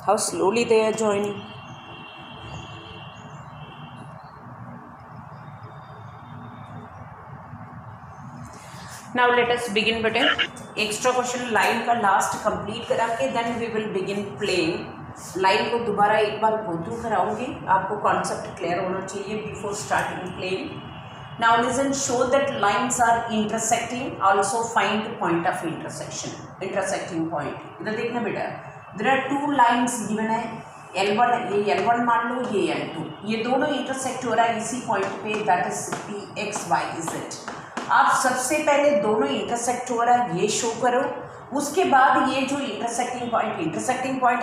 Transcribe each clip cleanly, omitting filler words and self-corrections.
How slowly they are joining. Now let us begin बेटे. Extra question line का last complete करा के then we will begin playing. Line को दोबारा एक बार गो थ्रू कराऊंगी, आपको कॉन्सेप्ट क्लियर होना चाहिए before starting playing. Now listen, show that lines are intersecting, also find point of intersection, intersecting point. इधर देखना बेटा, there are two lines given है, L1 ये L1 मान लो, ये L2, ये दोनों intersect हो रहा है इसी point पे, that is PXYZ. आप सबसे पहले दोनों intersect हो रहा है ये शो करो, उसके बाद ये जो intersecting point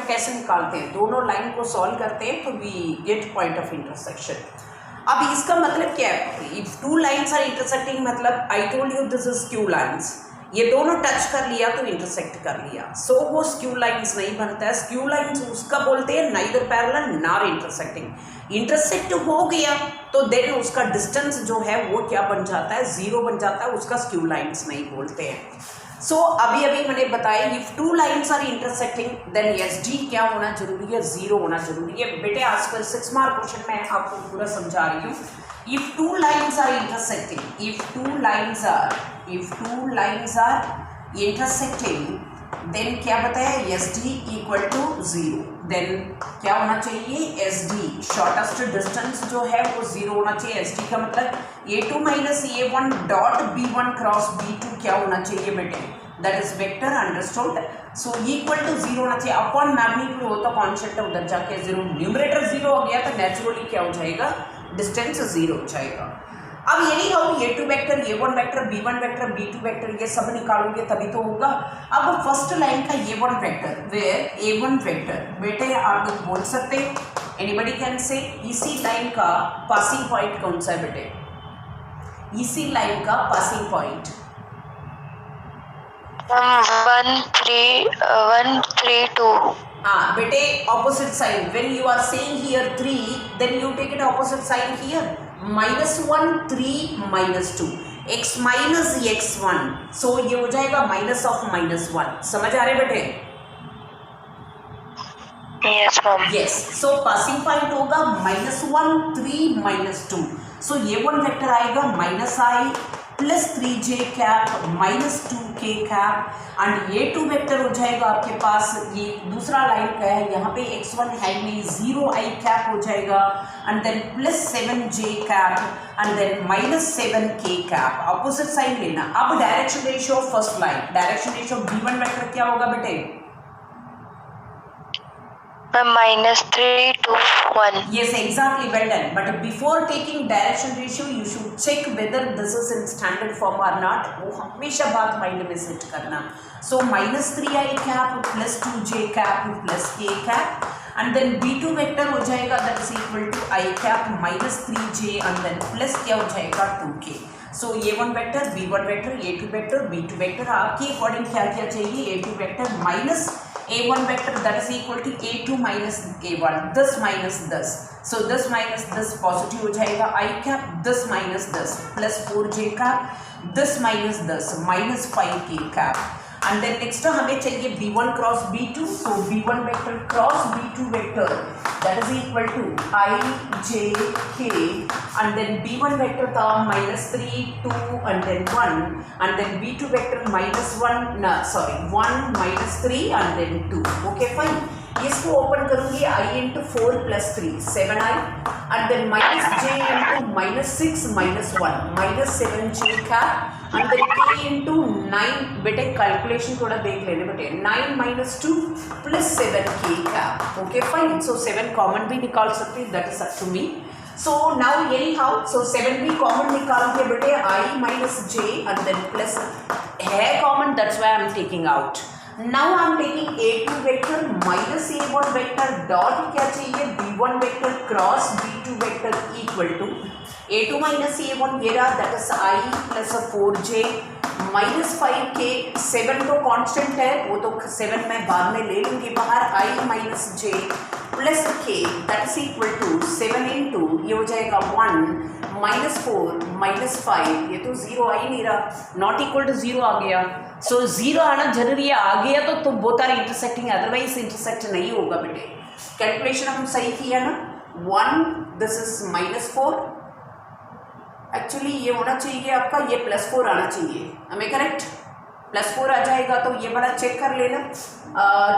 कैसे निकालते हैं, दोनों लाइन को सॉल्व करते हैं तो we get point of intersection. अब इसका मतलब क्या है, if two lines are intersecting मतलब I told you this is skew lines, ये दोनों टच कर लिया तो इंटरसेक्ट कर लिया, सो वो स्क्यू लाइन्स नहीं बनता है. स्क्यू लाइन्स उसका बोलते हैं neither parallel nor intersecting. Intersect हो गया तो देन उसका डिस्टेंस जो है वो क्या बन जाता है, जीरो बन जाता है, उसका स्क्यू लाइन्स नहीं बोलते हैं. सो अभी मैंने बताया if two lines are intersecting then S D क्या होना जरूरी है, जीरो होना जरूरी है. बेटे आज कल 6 मार्क क्वेश्चन मैं आपको पूरा समझा रही हूँ. If two lines are intersecting, if two lines are intersecting then क्या बताया, S D equal to zero. Then क्या होना चाहिए, एस डी शॉर्टेस्ट डिस्टेंस जो है वो जीरो होना चाहिए. एस डी का मतलब a2 minus a1 dot b1 cross b2 क्या होना चाहिए बेटे, that is vector understood. So equal to zero होना चाहिए. अपॉन मैग्नीट्यूड हो तो कॉन्स्टेंट उधर जाके जीरो, न्यूमरेटर जीरो हो गया तो नेचुरली क्या हो जाएगा, डिस्टेंस जीरो हो जाएगा. अब यही हम a2 vector, a1 vector, b1 vector, b2 vector ये सब निकालोगे तभी तो होगा. अब फर्स्ट लाइन का a1 vector, where a1 vector बेटे आप लोग बोल सकते हैं, एनीबडी कैन से, इसी लाइन का पासिंग पॉइंट कौन सा है बेटे, इसी लाइन का पासिंग पॉइंट 1 3 2. हाँ बेटे opposite sign, when you are saying here 3 then you take it opposite sign here. -1 3 -2 x minus x1, so ये हो जाएगा माइनस ऑफ -1. समझ आ रहे बेटे? Yes ma'am. यस. सो पासिंग पॉइंट होगा -1 3 -2. सो ये वन वेक्टर आएगा -i plus 3j cap -2k cap. And ये 2 वेक्टर हो जाएगा आपके पास, ये दूसरा लाइन का है, यहाँ पे x1 है नहीं, 0i कैप हो जाएगा and then plus 7j cap and then -7k cap. Opposite sign लेना. अब direction ratio of first line, direction ratio of v1 vector क्या होगा बेटे, -3 to 1. Yes, exactly, well done. But before taking direction ratio, you should check whether this is in standard form or not. वो हमेशा बात mind में set करना. So -3i cap plus 2j cap plus k cap and then b2 vector हो जाएगा that is equal to i cap -3j and then plus क्या हो जाएगा 2k. So a1 vector, b1 vector, a2 vector, b2 vector, आपके according क्या क्या चाहिए, a2 vector minus a1 vector that is equal to a2 minus a1, this minus this, so this minus this positive हो जाएगा, i cap this minus this plus 4j cap this minus this minus 5k cap. And then next हमें चाहिए b1 cross b2, so b1 vector cross b2 vector that is equal to i j k and then b1 vector था -3 2 and then 1 and then b2 vector -1 -3 and then 2. Okay fine. इसको open करूंगी i into 4 plus 3 7i and then -j into -6 -1 -7j का and then k into 9. बेटे calculation थोड़ा देख लेने बेटे, 9 - 2 plus 7k का. Okay fine. सो 7 कॉमन भी निकाल सकते हैं, that is up to me. So now यही हाउ, सो 7 भी कॉमन निकाल के बेटे i minus j and then plus है common, that's why I am taking out. Now I am taking a2 vector minus a1 vector dot क्या चाहिए, b1 vector cross b2 vector equal to a2 minus a1 ये रहा, that is i plus 4j minus 5k. 7 तो constant है, वो तो 7 मैं बाद में ले लूँगी बाहर, i minus j plus k that is equal to 7 into ये हो जाएगा 1 -4 -5 ये तो 0 आ ही नहीं रहा, नॉट इक्वल टू 0 आ गया। सो 0 आना जरूरी है, आ गया तो both are intersecting, otherwise intersect नहीं होगा बेटे। कैलकुलेशन हम सही किया ना, 1 दिस इज -4, एक्चुअली ये होना चाहिए आपका, ये +4 आना चाहिए, हमें करेक्ट +4 आ जाएगा तो ये बड़ा चेक कर लेना,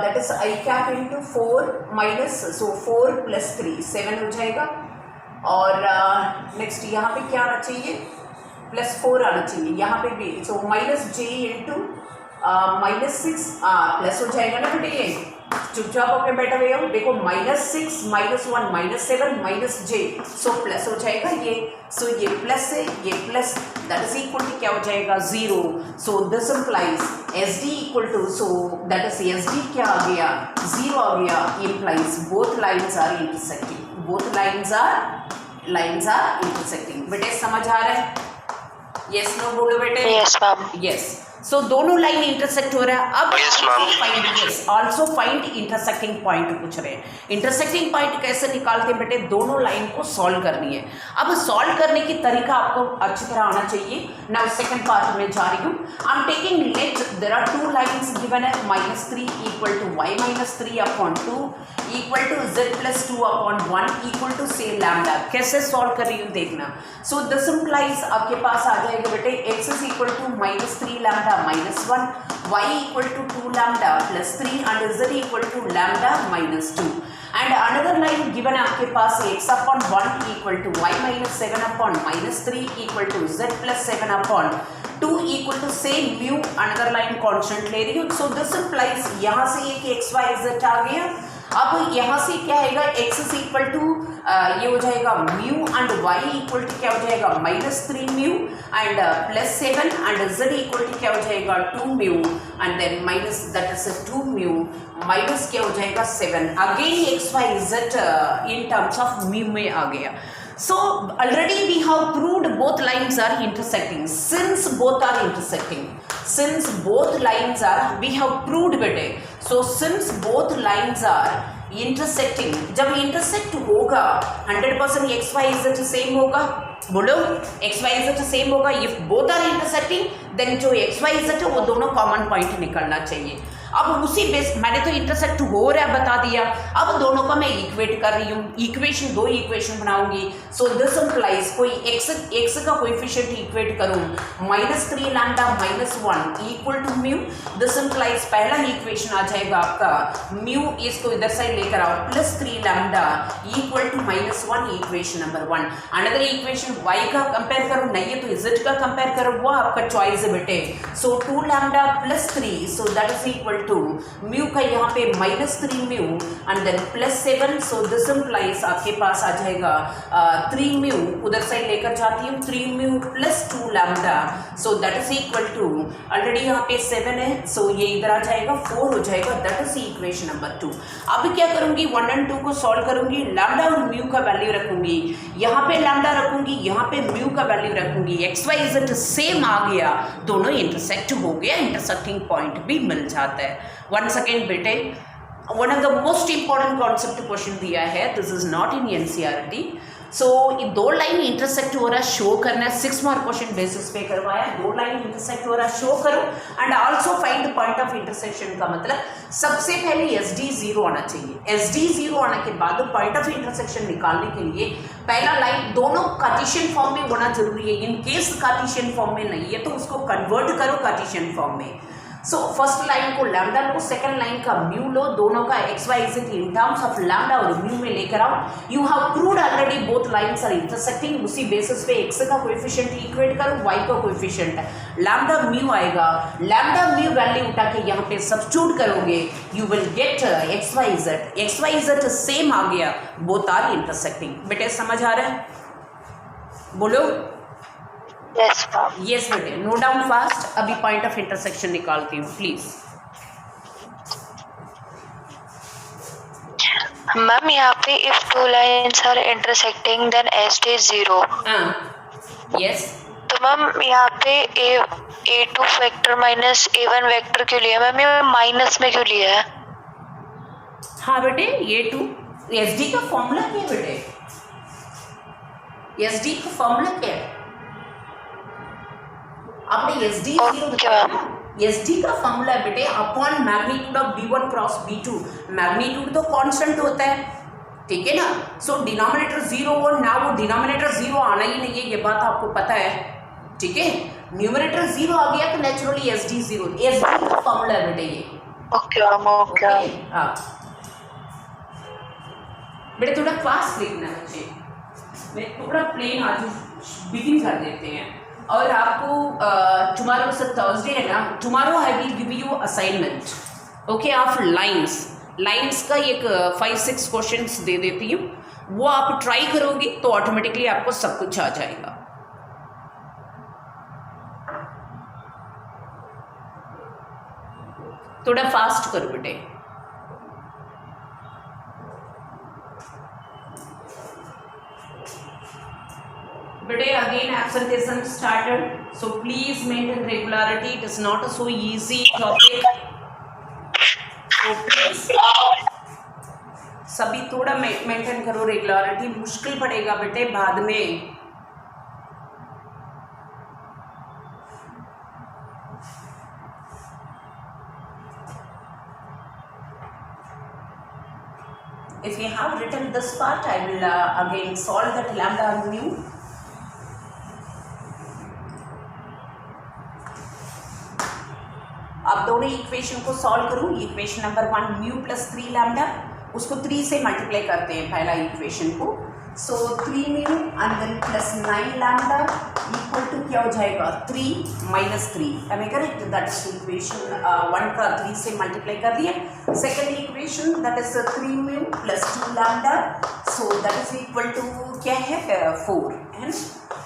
that is I cap into 4 minus, सो 4 + 3 7 हो जाएगा। और नेक्स्ट यहाँ पे क्या आना चाहिए, +4 आना चाहिए यहाँ पे भी, सो -j इंटू -6 प्लस हो जाएगा ना बेटे, ये चुपचाप होकर बैठे हुए हो, देखो -6 -1 -7 -j, सो प्लस हो जाएगा ये, सो ये प्लस है ये plus, that is equal to क्या हो जाएगा 0, so this implies SD equal to, so that is SD क्या आ गया 0 आ गया, implies both lines are intersecting, both lines are intersecting. बेटे समझ आ रहा है, यस नो बोलो बेटे, यस मैम, यस। सो दोनों लाइन इंटरसेक्ट हो रहा है। अब Yes, ma'am. Also find intersecting point पूछ रहे हैं। इंटरसेक्टिंग पॉइंट कैसे निकालते हैं बेटे, दोनों लाइन को सॉल्व करनी है। अब सॉल्व करने की तरीका आपको अच्छी तरह आना चाहिए। नाउ सेकंड पार्ट में जा रही हूँ, I am taking let there are two lines given है, -3 equal to y -3 upon 2 equal to z + 2 upon 1 equal to say lambda. कैसे सॉल्व कर रही हूँ देखना। सो दिस इंप्लाइज आपके पास आ जाएगा बेटे x is equal to -3 lambda -1, y equal to 2 lambda + 3 and z equal to lambda -2। And another line given है आपके पास x upon 1 equal to y -7 upon -3 equal to z + 7 upon 2 equal to same mu, another line constant ले रही हूँ। सो this implies यहाँ से ये कि x y z आ गया। अब यहाँ से क्या आएगा, x इज इक्वल टू ये हो जाएगा mu and y equal to क्या हो जाएगा -3 mu and +7 and z equal to क्या हो जाएगा 2 mu and then minus that is 2 mu minus क्या हो जाएगा 7। Again x y z in terms of mu में आ गया। So already we have proved both lines are intersecting. Since both are intersecting, since both lines are, we have proved बेटे। So since both lines are intersecting, जब intersect होगा 100% x y z same होगा, बोलो x y z same होगा। If both are intersecting, then जो x y z है वो दोनों कॉमन पॉइंट निकलना चाहिए। अब उसी बेस, मैंने तो इंटरसेक्ट हो रहा है बता दिया, अब दोनों का मैं इक्वेट कर रही हूँ, इक्वेशन दो इक्वेशन बनाऊंगी। सो दिस इंप्लाइज कोई x का कोएफिशिएंट इक्वेट करूँ -3 lambda -1 equal to mu, this implies पहला इक्वेशन आ जाएगा आपका म्यू, इसको इधर साइड लेकर आओ +3 lambda equal to -1 equation number 1। Another equation y का कंपेयर करो, नहीं है तो z का कंपेयर करो, वो आपका चॉइस है बेटे। So 2 lambda +3, so that is equal to mu का यहाँ पे -3 mu and then +7, so this implies आपके पास आ जाएगा 3 म्यू, उधर साइड लेकर जाती हूँ 3 mu + 2 lambda, so that is equal to already यहाँ पे 7 है, सो ये इधर आ जाएगा 4 हो जाएगा, दैट इज इक्वेशन नंबर 2। अब क्या करूंगी 1 और 2 को सॉल्व करूंगी, लैम्डा और म्यू का वैल्यू रखूंगी, यहाँ पे लैम्डा रखूंगी, यहाँ पे म्यू का वैल्यू रखूंगी, एक्स वाई जेड सेम आ गया, दोनों इंटरसेक्ट हो गया, इंटरसेक्टिंग पॉइंट भी मिल जाता है। 1 सेकेंड बेटे, one of the most important concept question दिया है, this is not in NCERT. So ये दो लाइन इंटरसेक्ट हो रहा है, शो करना है, 6 मार्क क्वेश्चन बेसिस पे करवाया, दो लाइन इंटरसेक्ट हो रहा है, शो करो and also find the point of intersection. का मतलब सबसे पहले SD 0 आना चाहिए, SD 0 आने के बाद पॉइंट ऑफ इंटरसेक्शन निकालने के लिए पहला लाइन दोनों कार्टेशियन फॉर्म में होना जरूरी है। इन केस कार्टेशियन फॉर्म में नहीं है तो उसको कन्वर्ट करो कार्टेशियन फॉर्म में। सो फर्स्ट लाइन को लैम्डा लो, सेकंड लाइन का म्यू लो, दोनों का x y is in terms of lambda और म्यू में लेकर आओ। You have proved already both lines are intersecting, उसी बेसिस पे एक्स का कोएफिशिएंट इक्वेट करो, वाई का कोएफिशिएंट लैम्डा म्यू आएगा, लैम्डा म्यू वैल्यू उठा के यहाँ पे सब्स्टिट्यूट करोगे, you will get x y z same आ गया, बोथ आर इंटरसेक्टिंग। बेटे समझ आ रहा है, बोलो यस मैम, यस बेटे, नो डाउन फास्ट। अभी पॉइंट ऑफ इंटरसेक्शन निकालती हूँ प्लीज। मैम यहाँ पे if two lines are intersecting then SD is 0। Yes, तो मैम यहाँ पे A2 vector minus A1 vector क्यों लिया मैम, ये माइनस में क्यों लिया है? हाँ बेटे, ये 2 SD का फॉर्मूला क्या है बेटे? एस डी का फॉर्मूला क्या है? आपने एस डी एस डी का फॉर्मूला है बेटे upon magnitude of B1 cross B2। Magnitude तो कांस्टेंट होता है, ठीक है ना। सो डिनोमिनेटर जीरो हो ना, वो डिनोमिनेटर जीरो आना ही नहीं है, ये बात आपको पता है, ठीक है। न्यूमरेटर जीरो आ गया तो naturally S D zero, S D का फॉर्मूला है बेटे ये। ओके हाँ बेटे थोड़ा फास्ट लिखना है बच्चे, मैं थोड़ा प्लेन आज बिगिन कर देते हैं। और आपको टुमारो से थर्सडे है ना, tomorrow I will give you assignment okay of lines का एक 5-6 क्वेश्चंस दे देती हूँ, वो आप ट्राई करोगे तो ऑटोमेटिकली आपको सब कुछ आ जाएगा। थोड़ा फास्ट करो बेटे। बेटे again absenteeism started, so please maintain regularity. It is not a so easy topic, so please सभी थोड़ा मेंटेन करो रेगुलरिटी, मुश्किल पड़ेगा बेटे बाद में। If you have written this part, I will again solve that lambda and mu. अब दोनों इक्वेशन को सॉल्व करूँ। Equation number 1 mu plus 3 lambda, उसको 3 से मल्टीप्लाई करते हैं पहला इक्वेशन को। So 3 mu and then plus 9 lambda equal to क्या हो जाएगा 3 minus 3। Am I correct? That is equation 1 का 3 से मल्टीप्लाई कर दिया। Second equation that is 3 mu plus 2 lambda, so that is equal to क्या है 4 है ना।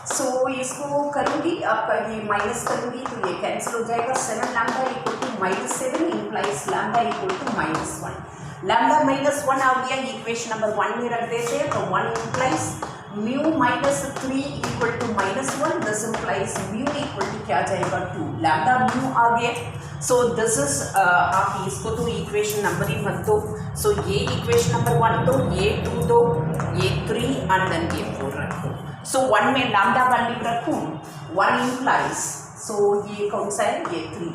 सो इसको करूँगी, आपका ये माइनस करूँगी तो ये कैंसिल हो जाएगा। 7 lambda equal to minus 7 implies lambda equal to minus 1। Lambda minus 1 आ गया, इक्वेशन नंबर 1 में रख देते हैं, तो 1 implies mu minus 3 equal to minus 1, this implies mu equal to क्या जाएगा 2। लैम्डा म्यू आ गया, सो दिस इज आप इसको तो इक्वेशन नंबर ही मत दो। सो ये इक्वेशन नंबर 1 दो, ये 2 दो, ये 3 एंड देन ये 4 रखो। सो 1 में लैम्डा वैल्यू रखूँ, 1 इंप्लाइज, सो ये कौन सा है ये 3।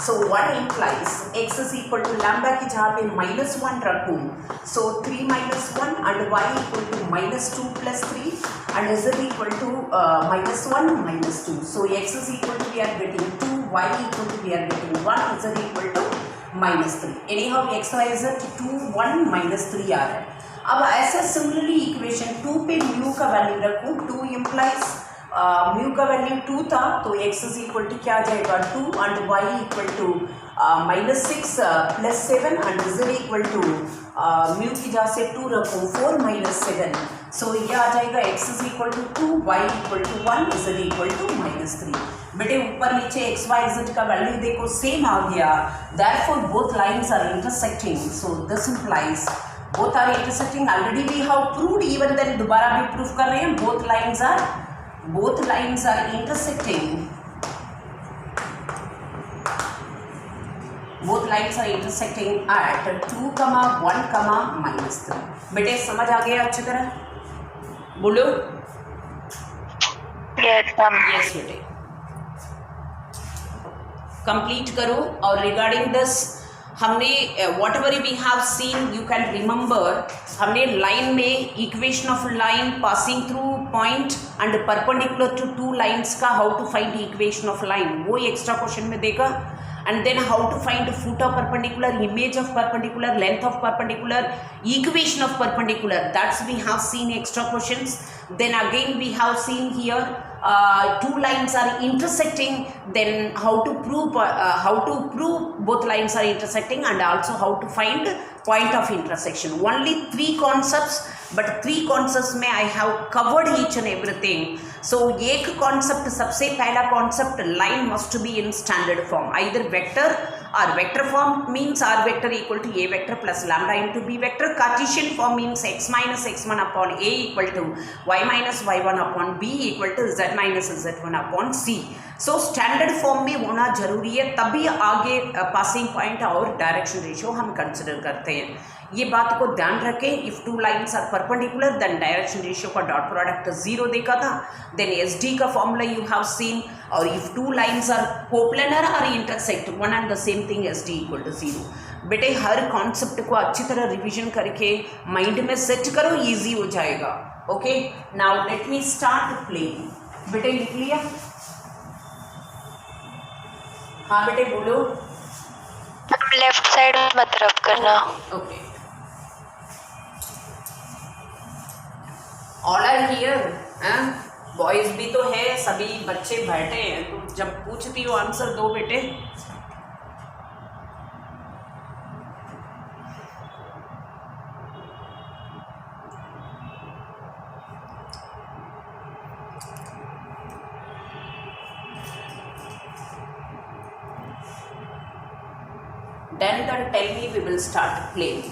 So 1 implies x is equal to lambda की जहाँ पे माइनस 1 रखूँ, so 3 minus 1 and y equal to minus 2 plus 3 and is equal to minus 1 minus 2। So x is equal to we are getting 2, y equal to we are getting 1, is equal to minus 3। Anyhow x y is 2 1 minus 3 आ रहा है। अब ऐसा similarly equation 2 पे mu का value रखूँ, 2 implies mu का value 2 था तो एक्स इज इक्वल टू क्या आ जाएगा 2 and y equal to minus 6 plus 7 and is equal to mu की जहाँ से 2 रखूँ 4 माइनस 7। सो ये आ जाएगा x is equal to 2, y equal to 1, is equal to minus 3। बेटे ऊपर नीचे एक्स वाई जेड का वैल्यू देखो सेम आ गया, therefore both lines are intersecting, so this implies both are intersecting. Already we have proved, even then दोबारा भी proof कर रहे हैं, both lines are intersecting. Both lines are intersecting at 2, 1, minus 3. बेटे समझ आ गया अच्छी तरह? बोलो। Yes बेटे। कंप्लीट करो। और रिगार्डिंग दिस हमने whatever we have seen you can remember, हमने लाइन में equation of line passing through point and perpendicular to 2 lines का how to find equation of line, वो एक्स्ट्रा क्वेश्चन में देगा। and then how to find foot of perpendicular, image of perpendicular, length of perpendicular, equation of perpendicular, that's we have seen extra questions. Then again we have seen here 2 lines are intersecting, then how to prove both lines are intersecting, and also how to find point of intersection. Only 3 concepts, but 3 concepts में I have covered each and everything. So एक concept, सबसे पहला concept, line must be in standard form, either vector or vector form means r vector equal to a vector plus lambda into b vector. Cartesian form means x minus x1 upon a equal to y minus y1 upon b equal to z minus z1 upon c. So standard form में होना जरूरी है, तभी आगे passing point और direction ratio हम consider करते हैं। ये बात को ध्यान रखें। If two lines are perpendicular then direction ratio का डॉट प्रोडक्ट 0 देखा था। देन एसडी का फॉर्मूला यू हैव सीन। और if two lines are coplanar और intersect one and the same thing SD equal to 0। बेटे हर कॉन्सेप्ट को अच्छी तरह रिविजन करके माइंड में सेट करो, इजी हो जाएगा। Okay, now let me start playing. बेटे लिख लिया? हाँ बेटे बोलो। लेफ्ट साइड मत रब करना। Okay, all are here. Boys भी तो है, सभी बच्चे बैठे हैं, तो जब पूछती हो आंसर दो बेटे। Then tell me, we will start playing।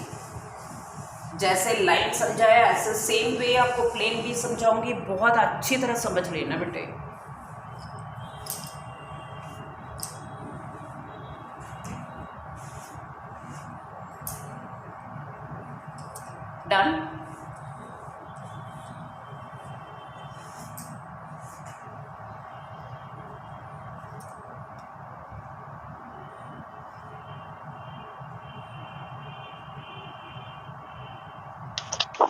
जैसे लाइन समझाया ऐसे सेम वे आपको प्लेन भी समझाऊंगी, बहुत अच्छी तरह समझ लेना बेटे। Done?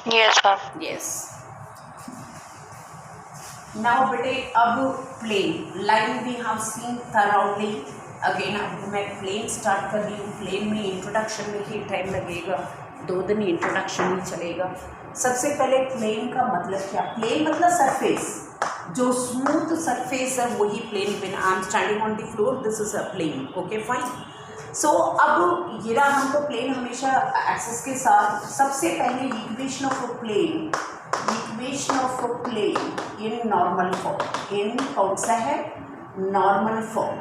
Yes ma'am. Yes. Now बेटे अब प्लेन लाइन भी हम सीन थॉरली। अगेन अब मैं प्लेन स्टार्ट कर रही हूँ। प्लेन में इंट्रोडक्शन में ही टाइम लगेगा, 2 दिन इंट्रोडक्शन ही चलेगा। सबसे पहले प्लेन का मतलब क्या? प्लेन मतलब सरफेस, जो स्मूथ सरफेस है वही plane. Pen I am standing on the floor, this is a plane. Okay fine. So अब ये रहा हमको प्लेन हमेशा एक्सिस के साथ। सबसे पहले equation of a plane, equation of a plane in normal form. इन कौन सा है? Normal form.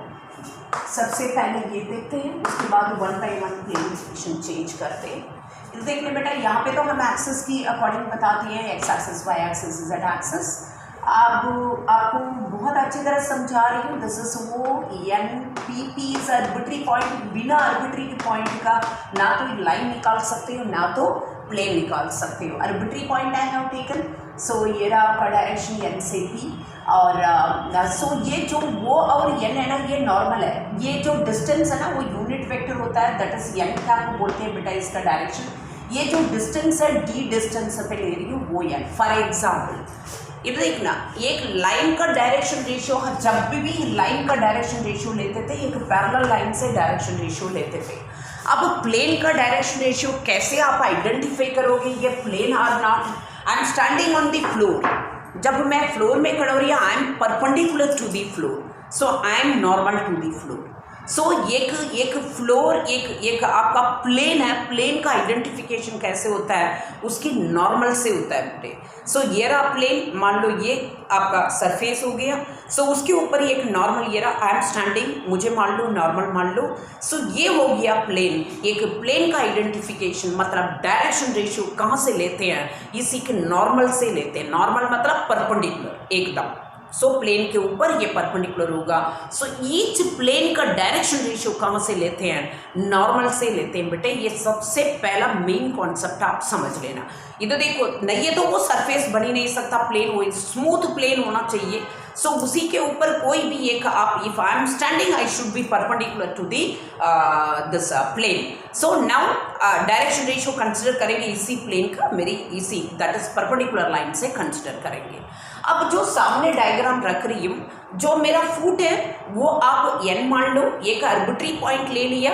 सबसे पहले ये देखते हैं, उसके बाद 1 बाय 1 प्लेन इक्वेशन चेंज करते हैं। देख लें बेटा, यहाँ पे तो हम एक्सिस की अकॉर्डिंग बताते हैं, x axis, y axis, z axis. अब आपको बहुत अच्छी तरह समझा रही हूँ। दिस इज वो N P P is arbitrary point. बिना आर्बिट्री के पॉइंट का ना तो लाइन निकाल सकते हो ना तो प्लेन निकाल सकते हो। Arbitrary point I have taken. So ये रहा आपका डायरेक्शन एन से पी। और सो ये जो वो और एन है ना, ये नॉर्मल है। ये जो डिस्टेंस है ना वो यूनिट वेक्टर होता है, दैट इज एन का आपको बोलते हैं बेटा इसका डायरेक्शन। ये जो डिस्टेंस है डी डिस्टेंस पे ले रही हूँ वो एन। फॉर एग्जाम्पल इधर देखना, एक लाइन का डायरेक्शन रेशियो, जब भी लाइन का डायरेक्शन रेशियो लेते थे एक पैरेलल लाइन से डायरेक्शन रेशियो लेते थे। अब प्लेन का डायरेक्शन रेशियो कैसे आप आइडेंटिफाई करोगे ये plane or not? I am standing on the floor. जब मैं फ्लोर में खड़ा हो रही हूँ, I am perpendicular to the floor, so I am normal to the floor. So एक फ्लोर एक आपका प्लेन है। प्लेन का आइडेंटिफिकेशन कैसे होता है? उसकी नॉर्मल से होता है बेटे। सो ये रहा प्लेन, मान लो ये आपका सरफेस हो गया। सो उसके ऊपर एक नॉर्मल, ये रहा आई एम स्टैंडिंग, मुझे मान लो नॉर्मल मान लो। सो ये हो गया प्लेन। एक प्लेन का आइडेंटिफिकेशन मतलब डायरेक्शन रेशियो कहाँ से लेते हैं? इसी के नॉर्मल से लेते हैं। नॉर्मल मतलब परपेंडिकुलर एकदम। सो प्लेन के ऊपर ये परपेंडिकुलर होगा। सो ईच प्लेन का डायरेक्शन रेशियो कहाँ से लेते हैं? नॉर्मल से लेते हैं बेटे। ये सबसे पहला मेन कॉन्सेप्ट आप समझ लेना। इधर देखो नहीं, ये तो वो सरफेस बन ही नहीं सकता, प्लेन हो, स्मूथ प्लेन होना चाहिए। सो उसी के ऊपर कोई भी एक आप, if I am standing I should be perpendicular to the this plane. So now direction ratio consider करेंगे इसी प्लेन का, मेरी इसी दैट इज परपेंडिकुलर लाइन से कंसिडर करेंगे। अब जो सामने डायग्राम रख रही हूँ, जो मेरा फुट है वो आप एन मान लो। एक आर्बिट्री पॉइंट ले लिया,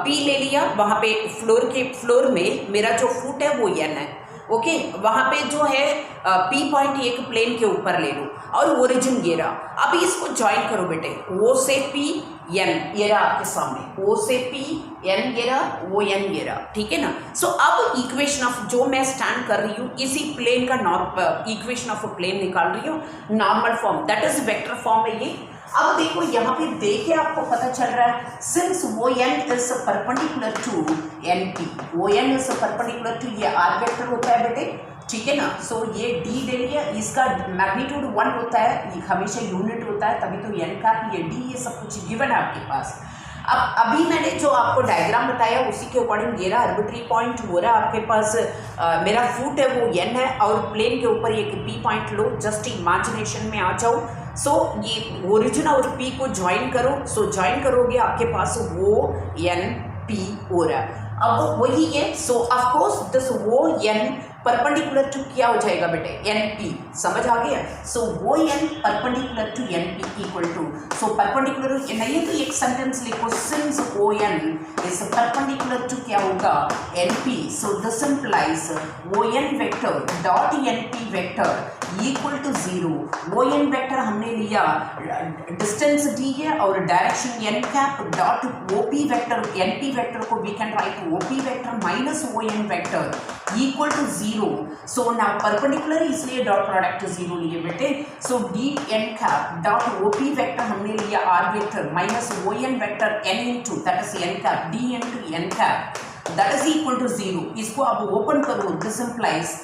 पी ले लिया, वहाँ पे फ्लोर में मेरा जो फुट है वो एन है। ओके, वहाँ पे जो है पी पॉइंट एक प्लेन के ऊपर ले लो और ओरिजिन ये रहा। अब इसको ज्वाइन करो बेटे, ओ से पी एन ये रहा आपके सामने, ओ से पी एन ये रहा, ओ एन ये रहा, ठीक है ना। सो अब इक्वेशन ऑफ जो मैं स्टैंड कर रही हूँ इसी प्लेन का इक्वेशन ऑफ प्लेन निकाल रही हूँ, normal form that is vector form है ये। अब देखो यहाँ पे देखे आपको पता चल रहा है, सिंस वो N is perpendicular to N P, वो एन इज परपेंडिकुलर टू, ये आर वेक्टर होता है बेटे, ठीक है ना। सो ये डी ले लिया, इसका मैग्नीट्यूड 1 होता है, ये हमेशा यूनिट होता है, तभी तो एन कैप, ये डी, ये सब कुछ गिवन है आपके पास। अब अभी मैंने जो आपको डायग्राम बताया उसी के अकॉर्डिंग ये रहा आर्बिट्री पॉइंट हो रहा आपके पास। मेरा फुट है वो एन है और प्लेन के ऊपर एक पी पॉइंट लो, जस्ट इमेजिनेशन में आ जाओ। सो ये ओरिजिन और पी को ज्वाइन करो, सो ज्वाइन करोगे आपके पास वो एन पी हो रहा है। अब वही है, सो ऑफ कोर्स दिस वो एन परपेंडिकुलर टू क्या हो जाएगा बेटे, एन पी, समझ आ गया। सो वो N perpendicular to N P equal to, so perpendicular नहीं है तो एक सेंटेंस लिखो, since O N is perpendicular to क्या होगा, N P, so this implies O N vector dot N P vector equal to 0। O N vector हमने लिया, distance d है और direction n cap dot O P vector, N P vector को we can write O P vector minus O N vector equal to 0। So now perpendicular इसलिए dot product 0 लिए बेटे। So d n cap dot O P vector हमने लिया r vector minus O N vector n into that is n cap d into N cap that is equal to 0। इसको अब open करो, this implies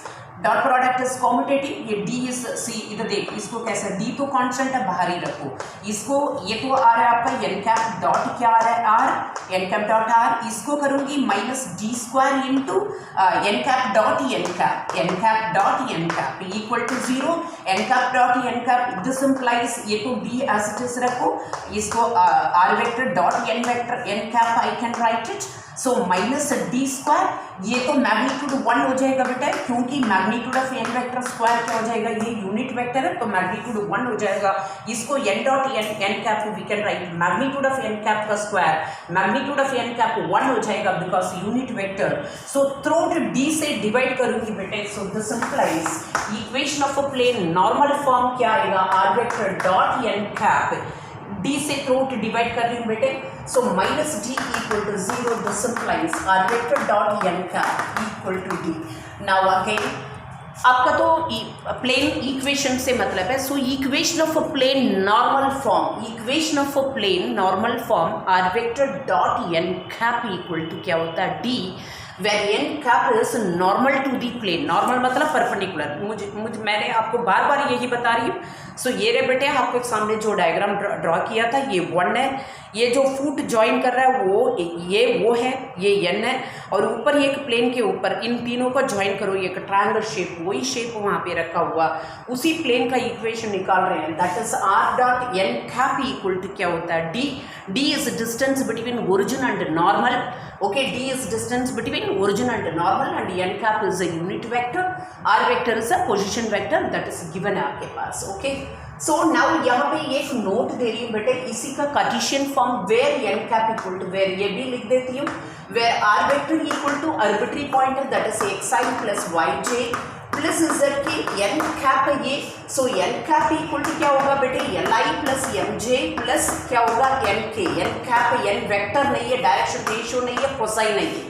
dot product is commutative, ये d is c, इधर देख इसको कैसा, डी तो constant है बाहर ही रखो इसको, ये तो आ रहा है आपका एन कैप डॉट क्या आ रहा है R, N cap dot R, इसको करूंगी minus D square into N cap dot N cap, N cap dot N cap equal to 0, N cap dot N cap, this implies ये तो D as it is रखो, इसको R vector dot N vector N cap I can write it, so minus D square, ये तो magnitude 1 हो जाएगा बेटा, क्योंकि magnitude of N vector square क्या हो जाएगा, ये यूनिट वेक्टर है तो मैग्नीट्यूड 1 हो जाएगा। इसको n dot N cap we can write magnitude of n cap का square, magnitude of n cap 1 हो जाएगा because unit vector. So through d से डिवाइड करूंगी बेटे, so this implies equation of a plane normal form क्या आएगा, r vector dot N cap, d से through divide कर रही हूँ बेटे, so minus d equal to 0, this implies r vector dot N cap equal to D. Now again आपका तो plane equation से मतलब है, so equation of a plane normal form, equation of a plane normal form R vector dot N cap equal to क्या होता है D, where N cap is normal to the plane, normal मतलब perpendicular, मुझे मैंने आपको बार बार यही बता रही हूँ। सो ये रे बेटे आपको एक सामने जो डायग्राम ड्रॉ किया था ये 1 है, ये जो फुट ज्वाइन कर रहा है वो है, ये एन है, और ऊपर एक प्लेन के ऊपर इन तीनों को ज्वाइन करो, एक ट्रायंगल शेप, वही शेप वहाँ पे रखा हुआ, उसी प्लेन का इक्वेशन निकाल रहे हैं, that is R dot N cap equal to क्या होता है D, D is distance between origin and normal, okay, d is distance between origin and normal and n cap is a unit vector, r vector is a position vector that is given है आपके पास। okay, so now यहाँ पे एक note दे रही हूँ बेटे, इसी का Cartesian form where n cap equal to where, ये भी लिख देती हूँ, where r vector equal to arbitrary point that is xi plus yj plus z के एन कैप है ये, so N cap equal to क्या होगा बेटे, एल आई प्लस एम जे प्लस क्या होगा एन के, एन कैप एन वेक्टर नहीं है, डायरेक्शन रेशियो नहीं है, कोसाइन नहीं है,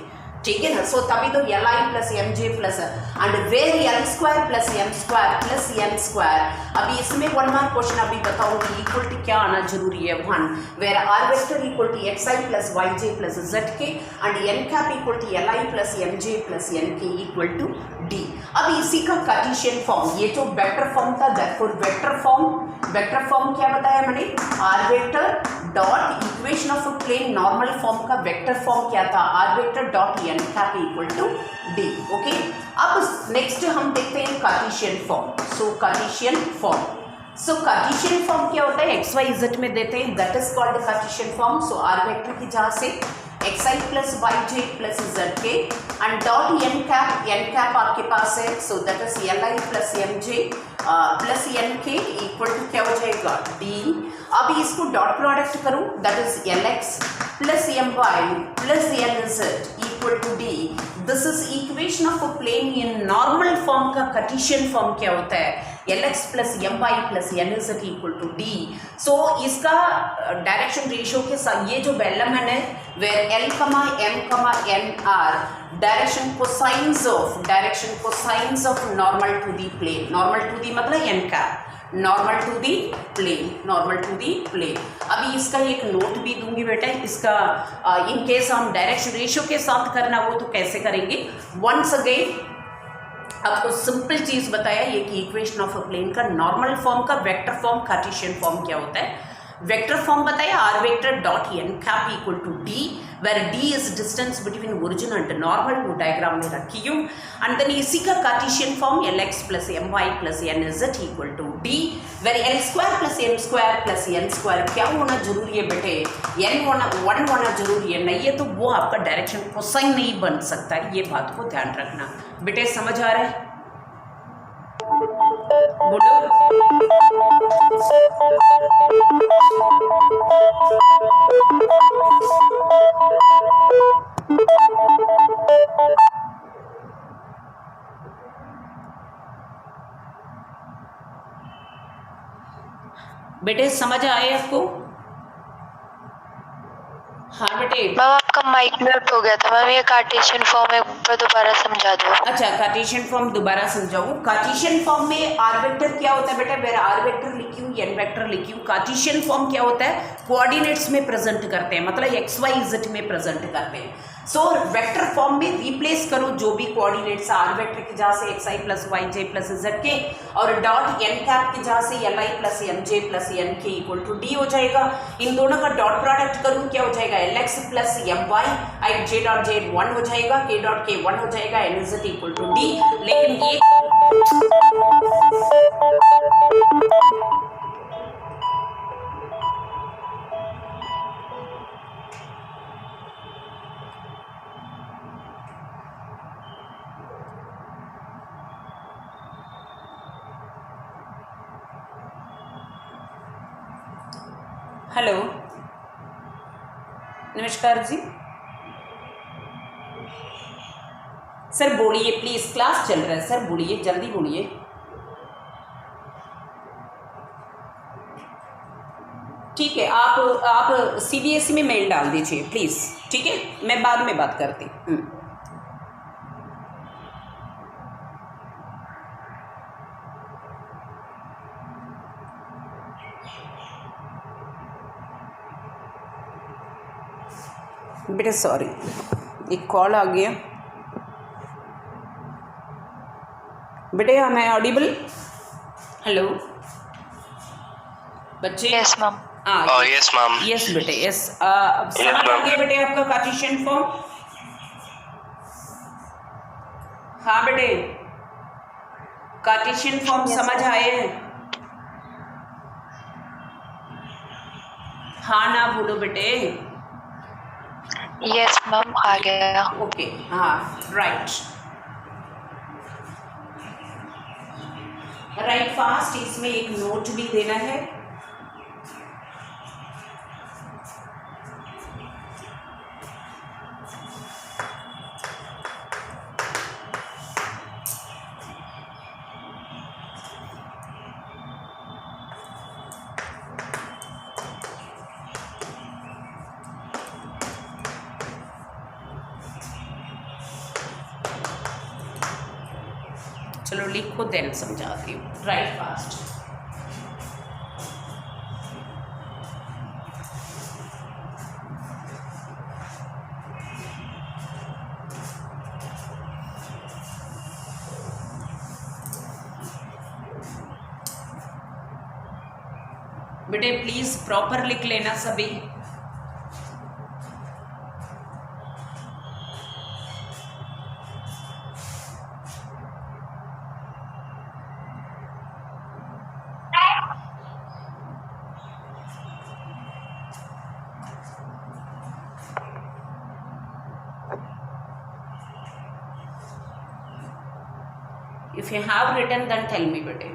ठीक है ना। सो तभी तो L I plus M J plus and where L square plus M square plus N square. अभी इसमें 1 मार्क क्वेश्चन अभी बताऊंगी, इक्वल टू क्या आना जरूरी है 1, where r vector equal to x i plus y j plus z k and n cap equal to l I plus M J plus n k equal to d. अब इसी का Cartesian form, ये जो vector form था दैटफॉर vector form क्या बताया मैंने, r vector dot equation of plane normal form का वेक्टर फॉर्म क्या था, r vector dot N cap equal to d. Okay, अब नेक्स्ट हम देखते हैं Cartesian form. So Cartesian form क्या होता है, एक्स वाई जेड में देते हैं, that is called Cartesian form. So r vector की जहाँ से x i plus y j plus z k and dot N cap आपके पास है, so that is l I plus M J plus n k equal to क्या हो जाएगा d. अब इसको डॉट प्रोडक्ट करूं, that is l x plus m y plus l z equal to d. This is equation of a plane in normal form का Cartesian form क्या होता है, l x plus m y plus n z equal to d. So इसका direction ratio के साथ ये जो element है where l comma n are direction cosines of normal to the plane, normal to the मतलब n cap, normal to the plane. अभी इसका एक नोट भी दूंगी बेटा, इसका इन केस हम डायरेक्शन रेशियो के साथ करना हो तो कैसे करेंगे। वंस अगेन आपको सिंपल चीज बताया ये कि इक्वेशन ऑफ अ प्लेन का नॉर्मल फॉर्म का वेक्टर फॉर्म कार्टेशियन फॉर्म क्या होता है। वेक्टर फॉर्म बताया r vector dot N cap equal to d, where d is distance between origin and normal, वो डायग्राम में रखी हूँ। एंड देन इसी का Cartesian form l x plus m y plus n z equal to d, where L square plus M square plus N square क्या होना जरूरी है बेटे, एन होना 1 होना जरूरी है, नहीं है तो वो आपका डायरेक्शन कोसाइन नहीं बन सकता है, ये बात को ध्यान रखना बेटे। समझ आ रहा है? बोलो। बेटे समझ आए आपको? हाँ बेटे। मैम आपका माइक म्यूट हो गया था मैम, ये कार्टेशियन फॉर्म एक बार दोबारा समझा दो। अच्छा कार्टेशियन फॉर्म दोबारा समझाऊं। कार्टेशियन फॉर्म में आर वेक्टर क्या होता है बेटा, मेरा आर वेक्टर लिखी हूँ एन वेक्टर लिखी हूँ। कार्टेशियन फॉर्म क्या होता है, कोऑर्डिनेट्स में प्रेजेंट करते हैं, मतलब एक्स वाई जेड में प्रेजेंट करते हैं। सो वेक्टर फॉर्म में रिप्लेस करो जो भी कोऑर्डिनेट्स आर वेक्टर की जहाँ से x i plus y j plus z k, और डॉट एन कैप की जहाँ से l I plus M J plus n k equal to d हो जाएगा। इन दोनों का डॉट प्रोडक्ट करूँ क्या हो जाएगा, l x plus m y, i j dot j 1 हो जाएगा, के डॉट के 1 हो जाएगा, n is equal to d. लेकिन ये हेलो नमस्कार जी, सर बोलिए प्लीज, क्लास चल रहा है सर, बोलिए जल्दी बोलिए। ठीक है, आप सीबीएसई में मेल डाल दीजिए प्लीज, ठीक है, मैं बाद में बात करती हूँ। बेटा सॉरी एक कॉल आ गया बेटे, मैं ऑडिबल? हेलो बच्चे। Yes ma'am. Yes ma'am. Yes बेटे यस। समझ आ गया बेटे आपका कार्टेशियन फॉर्म? हाँ बेटे कार्टेशियन फॉर्म समझ आए हैं? हाँ ना बोलो बेटे। यस मैम आ गया। ओके हाँ राइट राइट फास्ट। इसमें एक नोट भी देना है। चलो लिखो देन समझाती हूँ। Right fast. बेटे प्लीज प्रॉपर लिख लेना सभी। If you have written, then tell me, bete.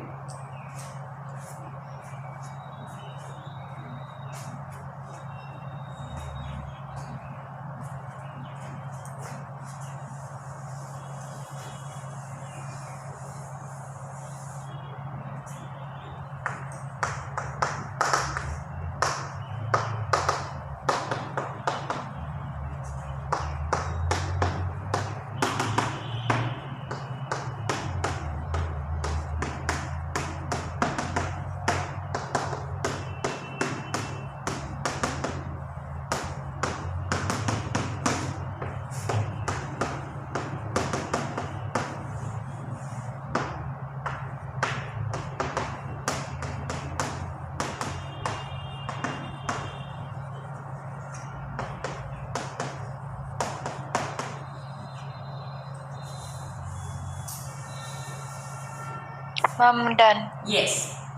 Ma'am done. Yes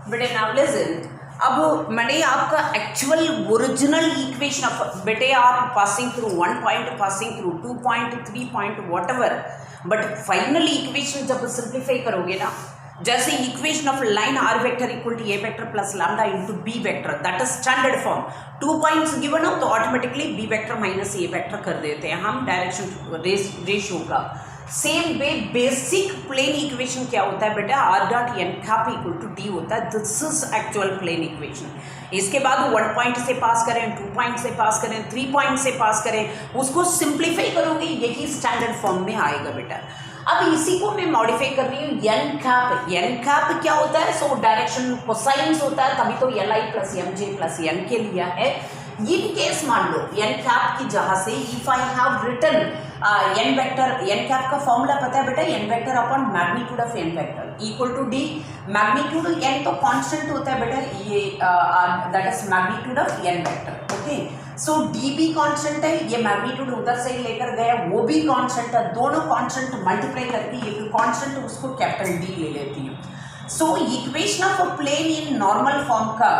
बेटे नाउ लिसन, अब मैंने आपका एक्चुअल ओरिजिनल इक्वेशन ऑफ बेटे आप passing through 1 point, passing through 2 point, 3 point whatever, but finally equation जब सिंप्लीफाई करोगे ना, जैसे equation of line r vector equal to a vector plus lambda into b vector, that is standard form. 2 points given हो तो automatically b vector minus ए vector कर देते हैं हम डायरेक्शन रेशियो का। Same way basic plane equation क्या होता है बेटा, r dot N cap equal to d होता है। This is actual plane equation. इसके बाद 1 पॉइंट से पास करें, 2 पॉइंट से पास करें, 3 पॉइंट से पास करें, उसको सिंप्लीफाई करोगे यही स्टैंडर्ड फॉर्म में आएगा बेटा। अब इसी को मैं मॉडिफाई कर रही हूँ एन कैप। एन कैप क्या होता है, सो डायरेक्शन कोसाइंस होता है, तभी तो L I plus M J plus n k लिया है। इन केस मान लो एन कैप की जहाँ से if I have written n vector, N cap का फॉर्मूला पता है बेटा, n vector upon magnitude of N vector equal to d. Magnitude n तो कांस्टेंट होता है बेटा, ये that is magnitude of N vector. Okay, so d भी कांस्टेंट है, ये मैग्नीट्यूड उधर से ही लेकर गया वो भी कांस्टेंट है, दोनों कांस्टेंट मल्टीप्लाई करके ये कांस्टेंट उसको कैपिटल डी ले लेती हूँ। So equation of a plane in normal form का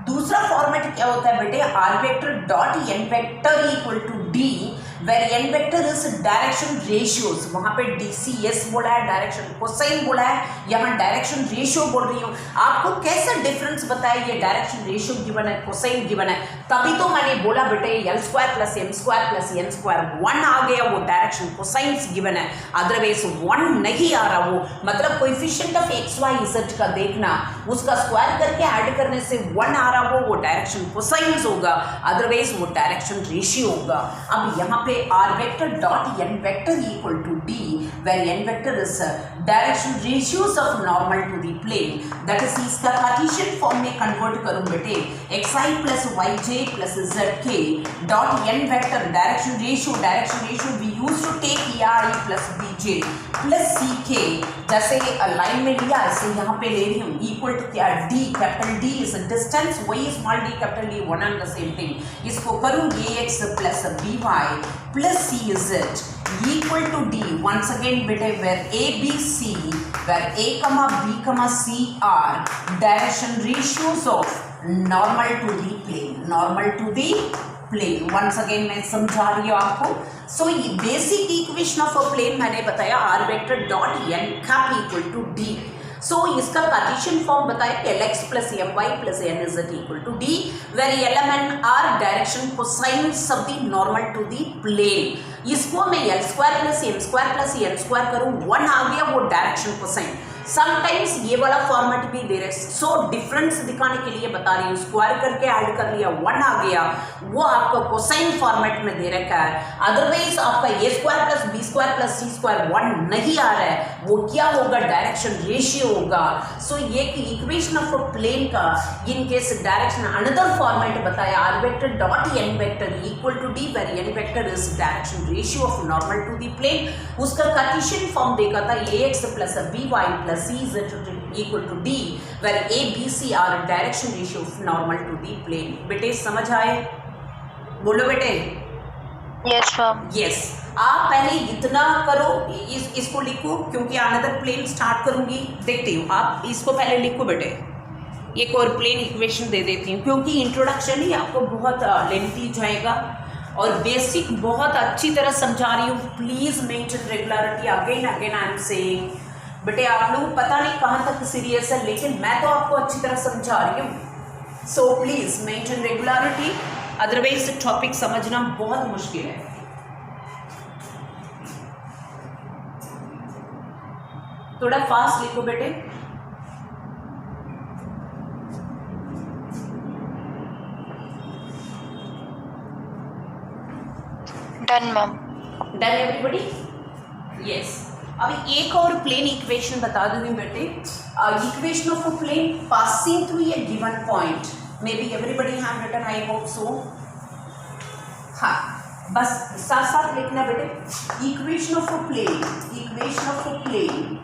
दूसरा फॉर्मेट क्या होता है बेटे, r vector dot N vector equal to d, where n vector is direction ratios. वहां पे डीसीएस बोला है, डायरेक्शन कोसाइन बोला है, यहाँ डायरेक्शन रेशियो बोल रही हूँ। आपको कैसा डिफरेंस बताया, ये डायरेक्शन रेशियो गिवन है, कोसाइन गिवन है, तभी तो मैंने बोला बेटे l square plus M square plus N square 1 आ गया, वो डायरेक्शन कोसाइंस गिवन है। अदरवाइज 1 नहीं आ रहा, वो मतलब coefficient of x y z का देखना, उसका स्क्वायर करके ऐड करने से 1 आ रहा, वो डायरेक्शन कोसाइंस होगा, अदरवाइज वो डायरेक्शन रेशियो होगा। अब यहाँ पे r vector dot N vector equal to d, where n vector is direction ratios of normal to the plane, that is इसका कार्टेशियन फॉर्म में कन्वर्ट करूं बेटे, x i plus y j plus z k dot N vector direction ratio we use to take a i plus b j plus c k, जैसे line में लिया ऐसे यहाँ पे ले रही हूँ, इक्वल टू क्या, d capital D is distance, वही small d capital D, one and the same thing. इसको करूँ a x plus b y plus c z equal to d. Once again बेटे where a b c, where a comma b comma c are direction ratios of normal to the plane, normal to the plane. Once again मैं समझा रही हूँ आपको। So ये basic equation of a plane मैंने बताया, r vector dot N cap equal to d. So इसका Cartesian form बताया l x plus m y plus n is equal to d, where l m n are direction cosines of the normal to the plane. इसको मैं l square plus M square plus N square करूँ, 1 आ गया, वो direction cosine. Sometimes ये वाला format भी दे रहे, सो डिफरेंस दिखाने के लिए बता रही हूँ, स्क्वायर करके ऐड कर लिया 1 आ गया, वो आपको कोसाइन फॉर्मेट में दे रखा है। अदरवाइज आपका a square plus b square plus c square 1 नहीं आ रहा है, वो क्या होगा, डायरेक्शन रेशियो होगा। सो ये इक्वेशन ऑफ अ प्लेन का in case direction another format बताया, r vector dot N vector equal to d, where n vector is direction ratio of normal to the plane. उसका कार्टेशियन फॉर्म देखा था a x plus b y plus C is equal to D, where A, B, C are direction ratio of normal to the plane। बेटे समझ आए, बोलो बेटे। Yes ma'am. Yes, आप पहले इतना करो, इसको लिखो क्योंकि अनदर प्लेन स्टार्ट करूंगी, देखती हूँ। आप इसको पहले लिखो बेटे, एक और प्लेन इक्वेशन दे देती हूँ क्योंकि इंट्रोडक्शन ही आपको बहुत लेंथी जाएगा और बेसिक बहुत अच्छी तरह समझा रही हूँ। Please maintain regularity, again again I am saying. बेटे आप लोग पता नहीं कहाँ तक सीरियस है, लेकिन मैं तो आपको अच्छी तरह समझा रही हूँ। So please maintain regularity, otherwise topic समझना बहुत मुश्किल है। थोड़ा फास्ट लिखो बेटे। Done ma'am. Done everybody? Yes. अभी एक और प्लेन इक्वेशन बता दूंगी बेटे। Equation of a plane passing through a given point, may be everybody have written, I hope so. हाँ, बस साथ साथ लिखना बेटे। Equation of a plane, equation of a plane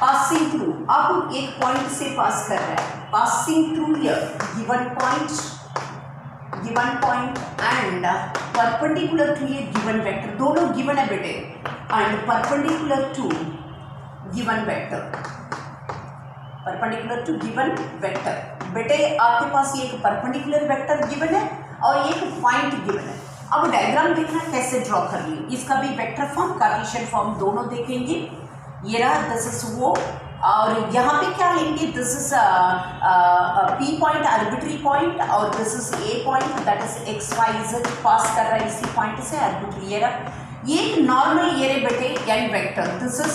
passing through, अब एक पॉइंट से पास कर रहा है, passing through a given point and perpendicular to a given vector, दोनों गिवन है बेटे, and perpendicular to given vector. Perpendicular to given vector. बेटे आपके पास ये एक परपेंडिकुलर वेक्टर गिवन है और एक पॉइंट गिवन है। अब डायग्राम देखना कैसे ड्रॉ कर ली, इसका भी वेक्टर फॉर्म कार्टेशियन फॉर्म दोनों देखेंगे। ये रहा, दिस इज वो, और यहाँ पे क्या लेंगे, this is P point, arbitrary point, और this is A point, that is x y z pass कर रहा है इसी पॉइंट से, आर्बिट्री। ये रहा, ये नॉर्मल ये रे बेटे एन वेक्टर, दिस इज,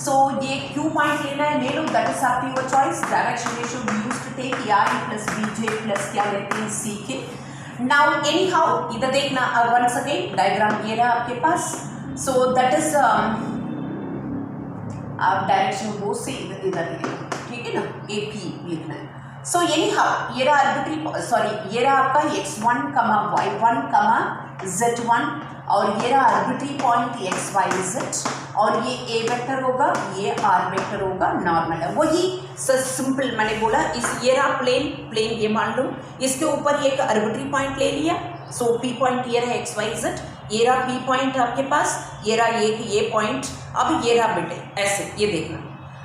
सो ये क्यू पॉइंट लेना है, ले लो, दैट इज आपकी वो choice. Direction ratio we used to take r plus b j plus क्या लेते हैं सी के। नाउ एनी हाउ इधर देखना, वंस अगेन डायग्राम ये रहा आपके पास, सो दैट इज आप डायरेक्शन वो से इधर ले, ठीक है ना, ए पी लिखना है। सो एनी हाउ ये रहा आर्बिट्री, सॉरी ये रहा आपका x1 y1 z1, और ये रहा arbitrary point x y z, और ये ए वेक्टर होगा, ये आर वेक्टर होगा, नॉर्मल है। वही सिंपल मैंने बोला, इस ये रहा प्लेन ये मान लो, इसके ऊपर एक आर्बिट्री पॉइंट ले लिया, सो पी पॉइंट ये रहा एक्स वाई जेड, ये रहा पी पॉइंट आपके पास, ये रहा ये पॉइंट। अब ये रहा बेटे ऐसे, ये देखना,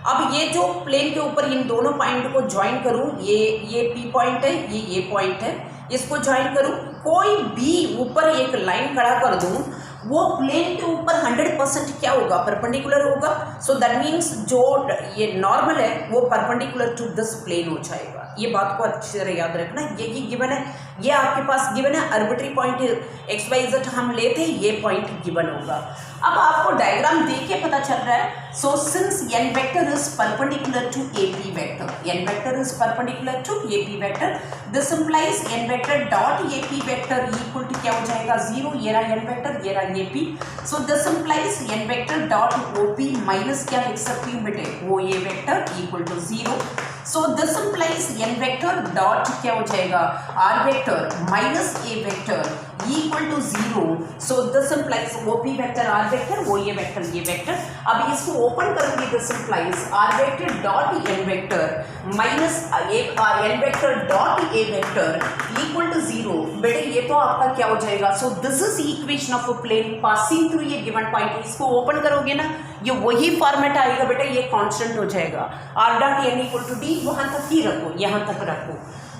अब ये जो प्लेन के ऊपर इन दोनों पॉइंट को ज्वाइन करूं, ये पी पॉइंट है, ये पॉइंट है, इसको ज्वाइन करूं, कोई भी ऊपर एक लाइन खड़ा कर दूं, वो प्लेन के ऊपर 100% क्या होगा, परपेंडिकुलर होगा। सो दैट मीन्स जो ये नॉर्मल है वो परपेंडिकुलर टू दिस प्लेन हो जाएगा। ये बात को अच्छी तरह याद रखना, ये गिवन है, ये आपके पास गिवन है, arbitrary point x y z हम लेते हैं, ये पॉइंट गिवन होगा। अब आपको डायग्राम देख के पता चल रहा है, so since n vector is perpendicular to A P vector, n vector is perpendicular to A P vector, this implies n vector dot A P vector equal to क्या हो जाएगा 0, ये रहा एन वेक्टर, ये रहा A P, so this implies n vector dot O P minus क्या लिख सकती हूँ बेटे, वो A vector equal to 0। So this implies n vector dot क्या हो जाएगा r vector minus A vector equal to 0। So this implies वो पी वेक्टर आर वेक्टर, वो ये वेक्टर। अब इसको ओपन करूंगी, this implies r vector dot N vector minus n vector dot A vector equal to 0। बेटे ये तो आपका क्या हो जाएगा, so this is equation of a plane passing through ये गिवन पॉइंट। इसको ओपन करोगे ना, ये वही फॉर्मेट आएगा बेटा, ये कांस्टेंट हो जाएगा, r dot n equal to d, वहां तक ही रखो, यहां तक रखो।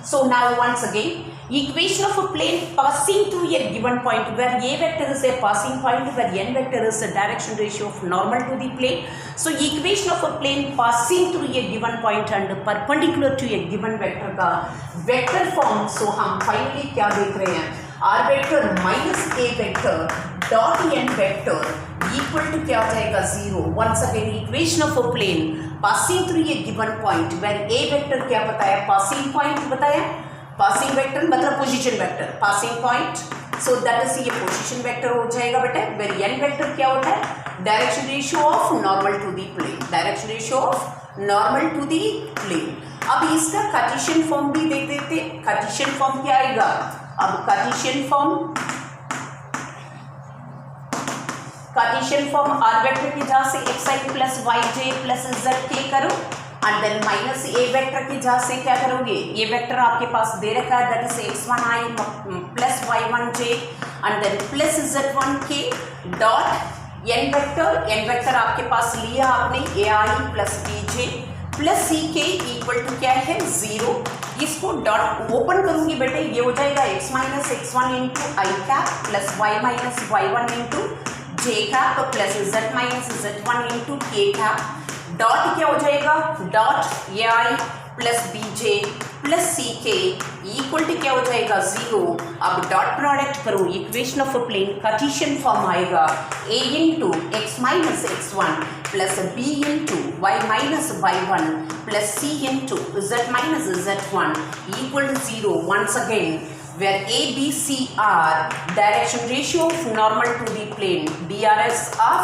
So now once again, equation of a plane passing through a given point where a vector is a passing point, where n vector is a direction ratio of normal to the plane. So equation of a plane passing through a given point and perpendicular to a given vector का vector form. So हम finally क्या देख रहे हैं, r vector minus a vector dot n vector equal to क्या हो जाएगा 0. Once again equation of a plane passing through a given point where a vector क्या बताया, passing point बताया, passing vector मतलब position vector, passing point, so that is ये position vector हो जाएगा बेटा, where n vector क्या होता है, direction ratio of normal to the plane, direction ratio of normal to the plane। अब इसका कार्टेशियन फॉर्म भी देख देते, कार्टेशियन फॉर्म क्या आएगा, अब कार्टेशियन फॉर्म आर वेक्टर की जहाँ से x i plus y j plus z k करो, and then minus A vector की जहाँ से क्या करोगे, ये वेक्टर आपके पास दे रखा है, that is x one i plus y one j and then plus z one k dot N vector आपके पास लिया आपने a i plus b j plus c k equal to क्या है 0। इसको डॉट ओपन करूंगी बेटे, ये हो जाएगा x minus x one into i cap plus y minus y one into j cap plus z minus z one into k cap dot क्या हो जाएगा, dot a i plus b j plus c k equal to क्या हो जाएगा 0। अब dot product करो, equation of a plane Cartesian form आएगा a into x minus x one plus b into y minus y one plus c into z minus z one equal to 0। Once again where A, B, C are direction ratio of normal to the plane, DRS of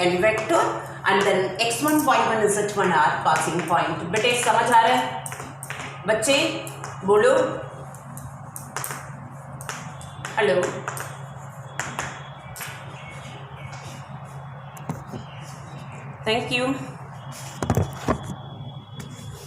n vector, and then x1, y1, z1 are passing point। बेटे समझ आ रहा है बच्चे, बोलो hello. Thank you.